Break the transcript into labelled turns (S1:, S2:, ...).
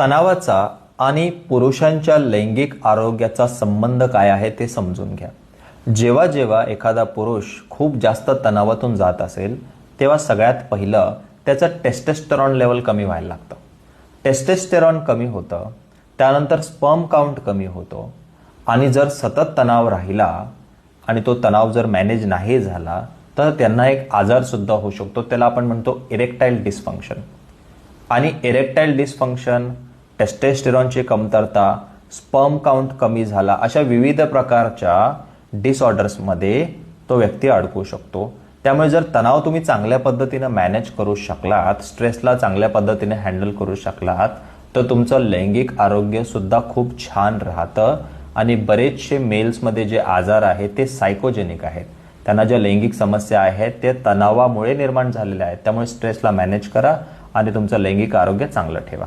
S1: तणावाचा आणि पुरुषांच्या लैंगिक आरोग्याचा संबंध काय आहे ते समजून घ्या. जेव्हा जेव्हा एखादा पुरुष खूप जास्त तणावातून जात असेल तेव्हा सगळ्यात पहिलं त्याचं टेस्टेस्टेरॉन लेवल कमी व्हायला लागतं. टेस्टेस्टेरॉन कमी होतं, त्यानंतर स्पर्म काउंट कमी होतो आणि जर सतत तणाव राहिला आणि तो तणाव जर मॅनेज नाही झाला तर त्यांना एक आजारसुद्धा होऊ शकतो. त्याला आपण म्हणतो इरेक्टाईल डिसफंक्शन. आणि इरेक्टाईल डिसफंक्शन, टेस्टेस्टेरॉनची कमतरता, स्पर्म काउंट कमी झाला, अशा विविध प्रकारच्या डिसऑर्डर्समध्ये तो व्यक्ती अडकू शकतो. त्यामुळे जर तणाव तुम्ही चांगल्या पद्धतीनं मॅनेज करू शकलात, स्ट्रेसला चांगल्या पद्धतीने हँडल करू शकलात, तर तुमचं लैंगिक आरोग्यसुद्धा खूप छान राहतं. आणि बरेचसे मेल्समध्ये जे आजार आहेत ते सायकोजेनिक आहेत. त्यांना ज्या लैंगिक समस्या आहेत ते तणावामुळे निर्माण झालेल्या आहेत. त्यामुळे स्ट्रेसला मॅनेज करा आणि तुमचं लैंगिक आरोग्य चांगलं ठेवा.